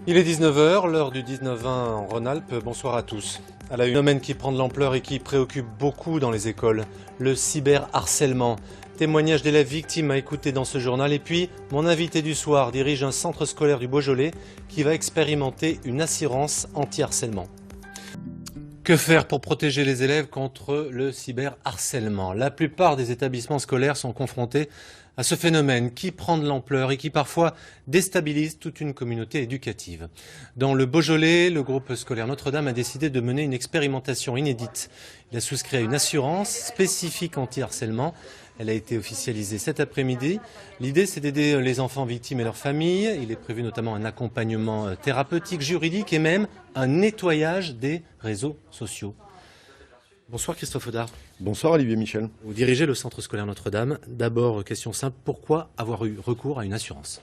Il est 19 h, l'heure du 19-20 en Rhône-Alpes. Bonsoir à tous. À la une, un phénomène qui prend de l'ampleur et qui préoccupe beaucoup dans les écoles, le cyberharcèlement. Témoignage d'élèves victimes à écouter dans ce journal. Et puis, mon invité du soir dirige un centre scolaire du Beaujolais qui va expérimenter une assurance anti-harcèlement. Que faire pour protéger les élèves contre le cyberharcèlement? La plupart des établissements scolaires sont confrontés à ce phénomène qui prend de l'ampleur et qui parfois déstabilise toute une communauté éducative. Dans le Beaujolais, le groupe scolaire Notre-Dame a décidé de mener une expérimentation inédite. Il a souscrit à une assurance spécifique anti-harcèlement. Elle a été officialisée cet après-midi. L'idée, c'est d'aider les enfants victimes et leurs familles. Il est prévu notamment un accompagnement thérapeutique, juridique et même un nettoyage des réseaux sociaux. Bonsoir Christophe Audard. Bonsoir Olivier Michel. Vous dirigez le centre scolaire Notre-Dame. D'abord, question simple, pourquoi avoir eu recours à une assurance?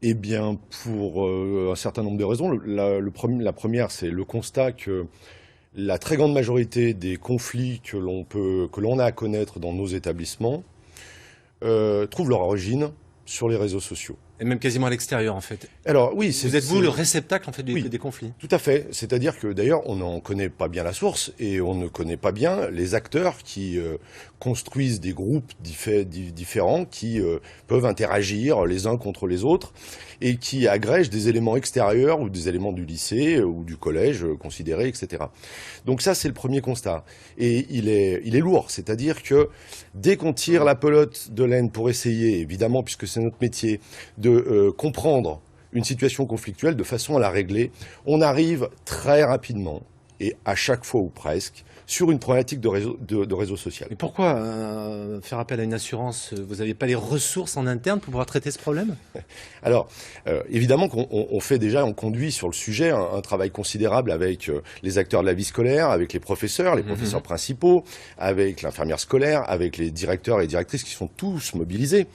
Eh bien, pour un certain nombre de raisons. La première, c'est le constat que la très grande majorité des conflits que l'on a à connaître dans nos établissements trouvent leur origine sur les réseaux sociaux. Et même quasiment à l'extérieur, en fait. Alors oui, vous êtes le réceptacle en fait des conflits. Tout à fait. C'est-à-dire que d'ailleurs, on n'en connaît pas bien la source et on ne connaît pas bien les acteurs qui construisent des groupes différents qui peuvent interagir les uns contre les autres et qui agrègent des éléments extérieurs ou des éléments du lycée ou du collège considérés, etc. Donc ça, c'est le premier constat. Et il est lourd. C'est-à-dire que dès qu'on tire la pelote de laine pour essayer, évidemment, puisque c'est notre métier, de comprendre une situation conflictuelle de façon à la régler, on arrive très rapidement, et à chaque fois ou presque, sur une problématique de réseau social. Mais pourquoi faire appel à une assurance? Vous n'avez pas les ressources en interne pour pouvoir traiter ce problème? Alors, évidemment on conduit sur le sujet un travail considérable avec les acteurs de la vie scolaire, avec les professeurs principaux, avec l'infirmière scolaire, avec les directeurs et directrices qui sont tous mobilisés.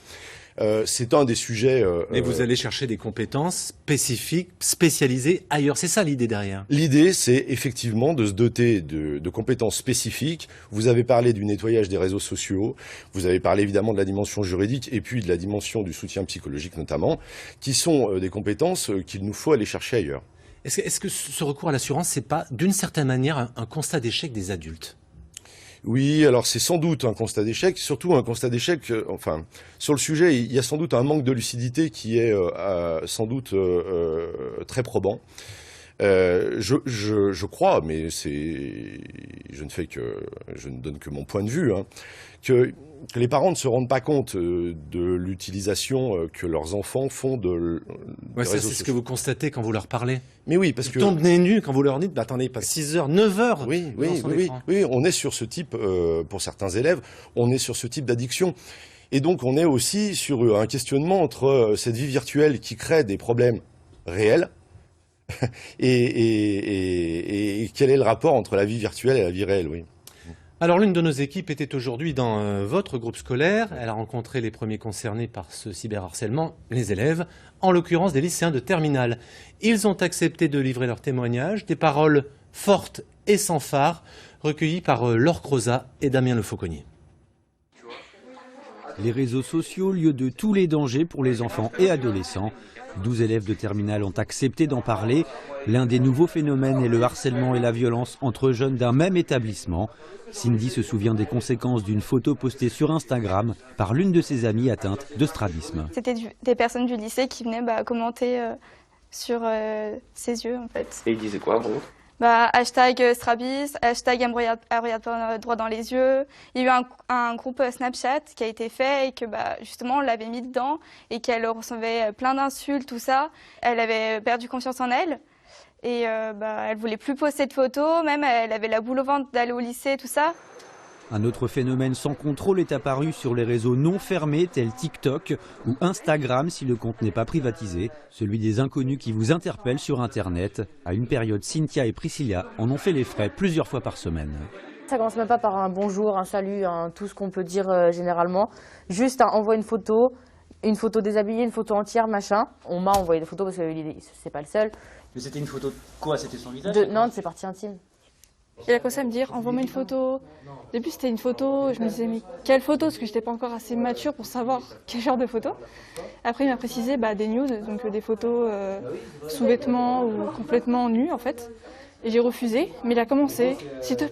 C'est un des sujets... Mais vous allez chercher des compétences spécifiques, spécialisées ailleurs. C'est ça l'idée derrière. L'idée, c'est effectivement de se doter de compétences spécifiques. Vous avez parlé du nettoyage des réseaux sociaux. Vous avez parlé évidemment de la dimension juridique et puis de la dimension du soutien psychologique notamment, qui sont des compétences qu'il nous faut aller chercher ailleurs. Est-ce que ce recours à l'assurance, c'est pas d'une certaine manière un constat d'échec des adultes? Oui, alors c'est sans doute un constat d'échec, surtout un constat d'échec, sur le sujet, il y a sans doute un manque de lucidité qui est sans doute très probant. Je crois, mais je ne donne que mon point de vue, que les parents ne se rendent pas compte de l'utilisation que leurs enfants font des réseaux sociaux. C'est ce que vous constatez quand vous leur parlez. Mais oui, parce que... Ils tombent nez nus quand vous leur dites, attendez, pas 6 heures, 9 heures. Oui, on est sur ce type, pour certains élèves, on est sur ce type d'addiction. Et donc on est aussi sur un questionnement entre cette vie virtuelle qui crée des problèmes réels, et quel est le rapport entre la vie virtuelle et la vie réelle, oui. Alors l'une de nos équipes était aujourd'hui dans votre groupe scolaire. Elle a rencontré les premiers concernés par ce cyberharcèlement, les élèves, en l'occurrence des lycéens de terminale. Ils ont accepté de livrer leurs témoignages, des paroles fortes et sans phare, recueillies par Laure Crozat et Damien Le Fauconnier. Les réseaux sociaux, lieu de tous les dangers pour les enfants et adolescents. 12 élèves de terminale ont accepté d'en parler. L'un des nouveaux phénomènes est le harcèlement et la violence entre jeunes d'un même établissement. Cindy se souvient des conséquences d'une photo postée sur Instagram par l'une de ses amies atteinte de strabisme. C'était des personnes du lycée qui venaient commenter sur ses yeux en fait. Et ils disaient quoi en gros? Hashtag strabisme, hashtag embrouillade droit dans les yeux. Il y a eu un groupe Snapchat qui a été fait et que justement on l'avait mis dedans et qu'elle recevait plein d'insultes, tout ça. Elle avait perdu confiance en elle et elle voulait plus poster de photos, même elle avait la boule au ventre d'aller au lycée, tout ça. Un autre phénomène sans contrôle est apparu sur les réseaux non fermés tels TikTok ou Instagram si le compte n'est pas privatisé, celui des inconnus qui vous interpellent sur Internet. À une période, Cynthia et Priscilla en ont fait les frais plusieurs fois par semaine. Ça commence même pas par un bonjour, un salut, tout ce qu'on peut dire généralement. Juste envoie une photo déshabillée, une photo entière, machin. On m'a envoyé des photos parce que c'est pas le seul. Mais c'était une photo de quoi? C'était son visage? Non, de ses parties intimes. Il a commencé à me dire envoie-moi une photo. Au début c'était une photo, je me disais mais quelle photo, parce que j'étais pas encore assez mature pour savoir quel genre de photo. Après il m'a précisé des nudes, donc des photos sous vêtements ou complètement nues en fait. Et j'ai refusé, mais il a commencé, s'il te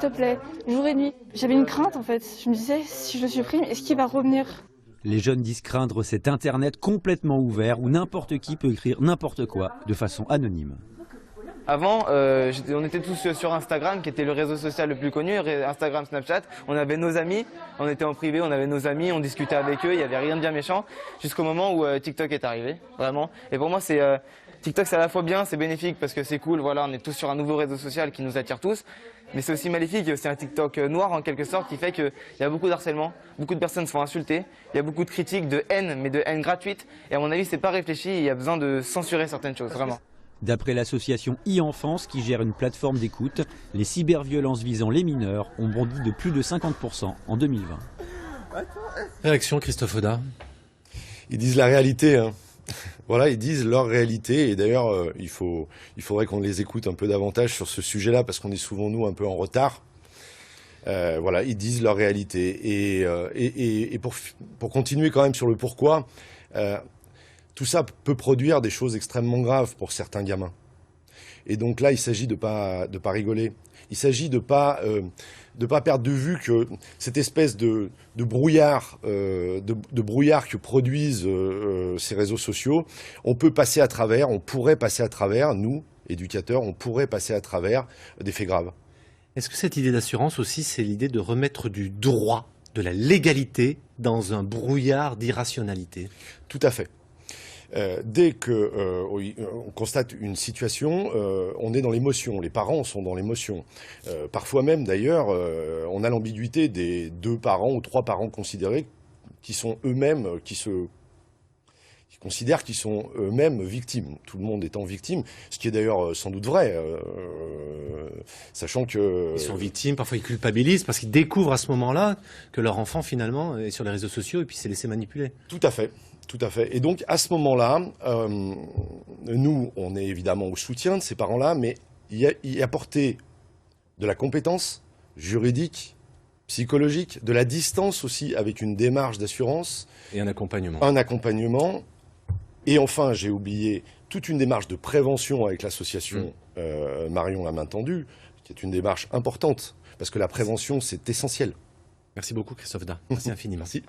plaît, jour et nuit. J'avais une crainte en fait, je me disais si je le supprime, est-ce qu'il va revenir ? Les jeunes disent craindre cet internet complètement ouvert où n'importe qui peut écrire n'importe quoi de façon anonyme. Avant, on était tous sur Instagram, qui était le réseau social le plus connu, Instagram, Snapchat. On avait nos amis, on était en privé, on avait nos amis, on discutait avec eux, il n'y avait rien de bien méchant, jusqu'au moment où TikTok est arrivé, vraiment. Et pour moi, TikTok, c'est à la fois bien, c'est bénéfique parce que c'est cool, voilà, on est tous sur un nouveau réseau social qui nous attire tous. Mais c'est aussi maléfique, c'est un TikTok noir en quelque sorte qui fait qu'il y a beaucoup d'harcèlement, beaucoup de personnes se font insulter, il y a beaucoup de critiques, de haine, mais de haine gratuite. Et à mon avis, c'est pas réfléchi, il y a besoin de censurer certaines choses, vraiment. D'après l'association e-enfance qui gère une plateforme d'écoute, les cyberviolences visant les mineurs ont bondi de plus de 50% en 2020. Réaction, Christophe Audat. Ils disent la réalité, hein. Voilà, ils disent leur réalité. Et d'ailleurs, il faudrait qu'on les écoute un peu davantage sur ce sujet-là, parce qu'on est souvent, nous, un peu en retard. Voilà, ils disent leur réalité. Et pour continuer quand même sur le pourquoi, tout ça peut produire des choses extrêmement graves pour certains gamins. Et donc là, il s'agit de pas rigoler. Il s'agit de pas perdre de vue que cette espèce de brouillard, de brouillard que produisent ces réseaux sociaux, on pourrait passer à travers, nous, éducateurs, on pourrait passer à travers des faits graves. Est-ce que cette idée d'assurance aussi, c'est l'idée de remettre du droit, de la légalité dans un brouillard d'irrationalité ? Tout à fait. Dès qu'on constate une situation, on est dans l'émotion. Les parents sont dans l'émotion. Parfois même, d'ailleurs, on a l'ambiguïté des 2 parents ou 3 parents considérés qui sont eux-mêmes, qui considèrent qu'ils sont eux-mêmes victimes. Tout le monde étant victime, ce qui est d'ailleurs sans doute vrai, sachant que... Ils sont victimes, parfois ils culpabilisent parce qu'ils découvrent à ce moment-là que leur enfant finalement est sur les réseaux sociaux et puis s'est laissé manipuler. Tout à fait. Tout à fait. Et donc, à ce moment-là, nous, on est évidemment au soutien de ces parents-là, mais y apporter de la compétence juridique, psychologique, de la distance aussi avec une démarche d'assurance. Et un accompagnement. Un accompagnement. Et enfin, j'ai oublié toute une démarche de prévention avec l'association Marion la main tendue, qui est une démarche importante, parce que la prévention, c'est essentiel. Merci beaucoup, Christophe Audat. Merci infiniment. Merci.